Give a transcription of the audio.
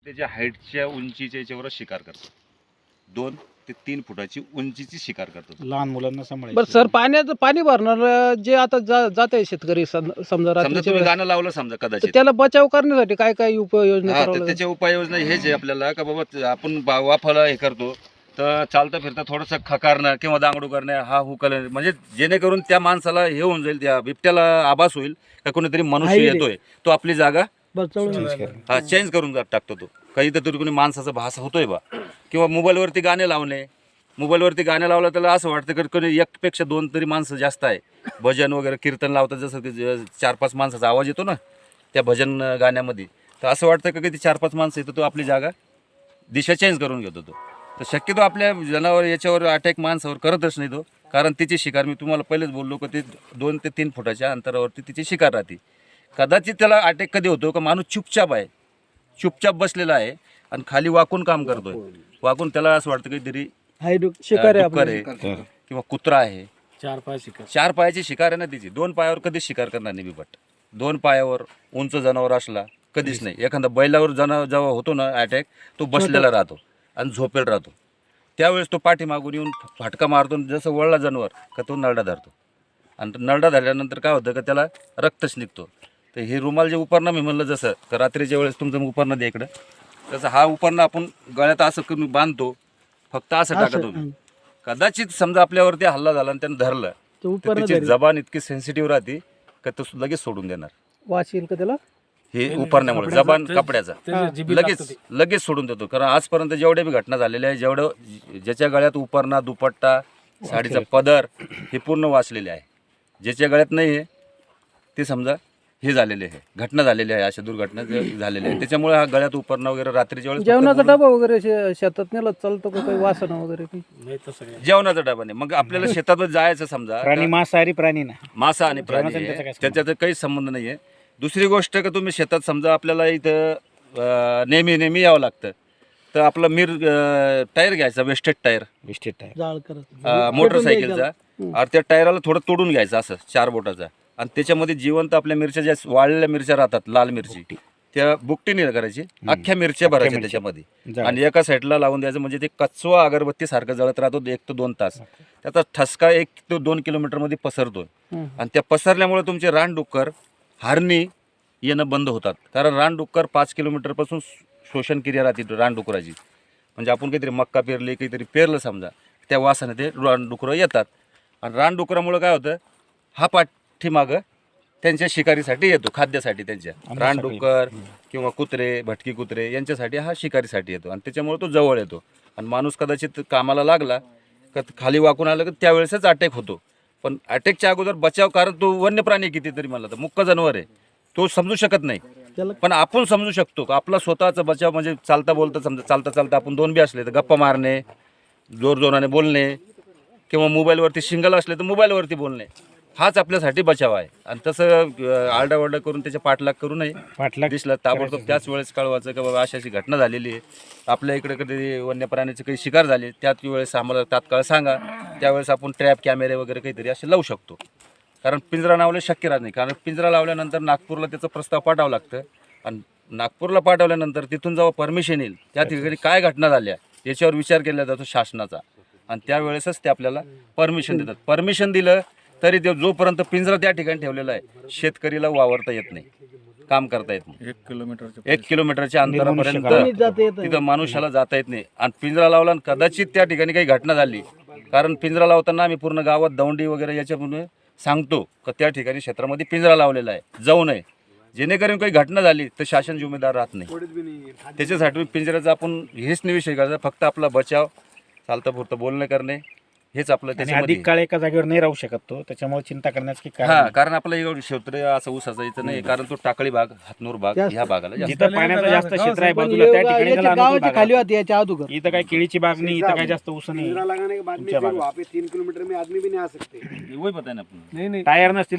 त्याच्या हाईटच्या उंचीच्या याच्यावरच शिकार करतो. 2 ते 3 फुटाची उंचीची शिकार करतो. लहान मुलांना सांभाळायचं. बरं सर, पाणी भरणार जे आता जात आहे शेतकरी समजा समजा रात्रीच्या तुम्ही वेळेस, गाणं लावलं समजा तर कदाचित, त्याला बचाव करण्यासाठी काय काय उपाययोजना हा, करावं तर लागेल? त्याच्या उपाययोजना हेच आहे आपल्याला का बाबा आपण वाफाला हे करतो तर चालता फिरता थोडंसं खकारणं किंवा दांगडू करणं, हा हुकल, म्हणजे जेणेकरून त्या माणसाला हे होऊन जाईल, त्या बिबट्याला आभास होईल का कोणीतरी मनुष्य आहे रे. येतोय, तो आपली जागा बचाव चेंज करून टाकतो. तो काही तर कोणी माणसाचा भास होतोय बा, किंवा मोबाईलवरती गाणे लावणे. मोबाईलवरती गाणे लावलं त्याला असं वाटतं की कोणी एकपेक्षा 2 तरी माणसं जास्त आहे. भजन वगैरे कीर्तन लावतात, जसं की 4-5 माणसाचा आवाज येतो ना त्या भजन गाण्यामध्ये, तर असं वाटतं की ते 4-5 माणसं येतो, तो आपली जागा दिशा चेंज करून घेतो. तो तर शक्यतो आपल्या जनावर याच्यावर अटॅक माणसावर करतच नाही तो, कारण तिची शिकार मी तुम्हाला पहिलेच बोललो की ते 2 ते 3 फुटाच्या अंतरावरती तिची शिकार राहते. कदाचित त्याला अटॅक कधी होतो का माणूस चुपचाप आहे, चुपचाप बसलेला आहे आणि खाली वाकून काम करतोय. वाकून त्याला असं वाटतं काहीतरी शिकार आहे डुक्कर आपलं. आहे किंवा कुत्रा आहे. 4 पायाची शिकार आहे ना तिची. 2 पायावर कधीच शिकार करणार नाही बिबट. 2 पायावर उंच जनावर असला कधीच नाही. एखादा बैलावर जेव्हा होतो ना अटॅक, तो बसलेला राहतो आणि झोपेल राहतो. त्यावेळेस तो पाठीमागून येऊन फाटका मारतो, जसं वळला जनावर का तो नरडा धरतो, आणि नरडा धरल्यानंतर काय होतं का त्याला रक्तच निघतो. तर हे रुमाल जे उपरणं मी म्हणलं, जसं तर रात्रीच्या वेळेस तुमचं उपरणं दे इकडं, तसं हा उपरणं आपण गळ्यात असं करून बांधतो, फक्त असं टाकतो. कदाचित समजा आपल्यावरती हल्ला झाला आणि त्यानं धरलं तर त्याची जबान इतकी सेन्सिटिव्ह राहते का तो लगेच सोडून देणार. वास येईल का त्याला? हे उपरण्यामुळे जबान कपड्याचा लगेच सोडून देतो. कारण आजपर्यंत जेवढ्या बी घटना झालेल्या आहे, ज्याच्या गळ्यात उपरणा, दुपट्टा, साडीचा पदर हे पूर्ण वाचलेले आहे. ज्याच्या गळ्यात नाही आहे ते समजा हे झालेले आहे, घटना झालेली आहे, अशा दुर्घटना झालेल्या आहे. त्याच्यामुळे हा गळ्यात उपरणं वगैरे रात्रीच्या वेळेस जेवणाचा डबा वगैरे शेतात नेला चालतो का? काही वासना वगैरे काही? जेवणाचा डबा नाही. मग आपल्याला शेतात जायचं समजा, प्राणी मांसाहारी प्राणी ना, मासा आणि प्राणी आहे, त्याच्यात काही संबंध नाही आहे. दुसरी गोष्ट का तुम्ही शेतात समजा आपल्याला इथं नेहमी यावं लागतं, तर आपला टायर घ्यायचा, वेस्टेड टायर जाळ करत मोटरसायकलचा, आणि त्या टायराला थोडं तोडून घ्यायचं असं 4 बोटाचा, आणि त्याच्यामध्ये जिवंत आपल्या मिरच्या ज्या वाळलेल्या मिरच्या राहतात, लाल मिरची, त्या बुकटीने करायची, अख्ख्या मिरच्या भरायच्या त्याच्यामध्ये, आणि एका साईडला लावून द्यायचं. म्हणजे ते कचवा अगरबत्ती सारखं जळत राहतो 1 ते 2 तास. त्याचा ठसका 1 ते 2 किलोमीटरमध्ये पसरतो, आणि त्या पसरल्यामुळे तुमचे रानडुक्कर, हरणी येणं बंद होतात. कारण रानडुक्कर 5 किलोमीटरपासून शोषण क्रिया राहते रानडुकराची. म्हणजे आपण काहीतरी मक्का पेरली, काहीतरी पेरलं समजा, त्या वासाने ते रानडुकरं येतात, आणि रानडुकरामुळे काय होतं, हा पाठीमागं त्यांच्या शिकारीसाठी येतो, खाद्यासाठी. त्यांच्या रानडुक्कर किंवा कुत्रे, भटकी कुत्रे यांच्यासाठी हा शिकारीसाठी येतो, आणि त्याच्यामुळे तो जवळ येतो. आणि माणूस कदाचित कामाला लागला का खाली वाकून आलं की त्यावेळेसच अटॅक होतो. पण अटॅकच्या अगोदर बचाव, कारण तो वन्य प्राणी कितीतरी म्हणला तर मुक्क जनावर आहे, तो समजू शकत नाही. पण आपण समजू शकतो का आपला स्वतःचा बचाव. म्हणजे चालता बोलता समजा, चालता आपण 2 बी असले तर गप्पा मारणे, जोरजोराने बोलणे, किंवा मोबाईलवरती शिंगल असले तर मोबाईलवरती बोलणे, हाच आपल्यासाठी बचाव आहे. आणि तसं आरडाओरडा करून त्याच्या पाठलाग करू नये. दिसलं ताबडतोब त्याच वेळेस कळवायचं की बाबा अशी घटना झालेली आहे, आपल्या इकडे कधी वन्य प्राण्याची काही शिकार झाली, त्याच वेळेस आम्हाला तात्काळ सांगा. त्यावेळेस आपण ट्रॅप कॅमेरे वगैरे काहीतरी असे लावू शकतो. कारण पिंजरा लावले शक्य राहत नाही. कारण पिंजरा लावल्यानंतर नागपूरला त्याचा प्रस्ताव पाठवावा लागतं, आणि नागपूरला पाठवल्यानंतर तिथून जेव्हा परमिशन येईल, त्या ठिकाणी काय घटना झाल्या याच्यावर विचार केला जातो शासनाचा, आणि त्यावेळेसच ते आपल्याला परमिशन देतात. परमिशन दिलं तरी ते जोपर्यंत पिंजरा त्या ठिकाणी ठेवलेला आहे, शेतकरीला वावरता येत नाही, काम करता येत नाही. 1 किलोमीटरच्या अंतरापर्यंत तिथं मनुष्याला जाता येत नाही. आणि पिंजरा लावला आणि कदाचित त्या ठिकाणी काही घटना झाली, कारण पिंजरा लावताना आम्ही पूर्ण गावात दौंडी वगैरे याच्यामुळे सांगतो का त्या ठिकाणी क्षेत्रामध्ये पिंजरा लावलेला आहे, जाऊ नये. जेणेकरून काही घटना झाली तर शासन जिम्मेदार राहत नाही. त्याच्यासाठी पिंजऱ्याचा आपण हेच नाही विषय करायचा, फक्त आपला बचाव, चालतं पुरतं बोलणं करणे, हेच आपलं. त्याच्यामध्ये अधिक काळ एका जागेवर नाही राहू शकत तो, त्याच्यामुळे चिंता करण्याचं की कारण कारण आपलं एवढं क्षेत्र असं ऊसाचं इथं नाही, कारण तो टाकळी भाग, हातनूर भाग ह्या भागाला जिथं पाण्याचं जास्त क्षेत्र आहे बाजूला, त्या ठिकाणी त्याला अनुकूल गावाच्या भाग खाली आहे. होती याच्या अगोदर. इथं काय केळीची बाग नाही, इथं काय जास्त ऊस नाही. लगाने के बाद में फिर वहाँ पे 3 किलोमीटर में आदमी भी नहीं आ सकते। वही पता है ना आपण. टायर नसतील तर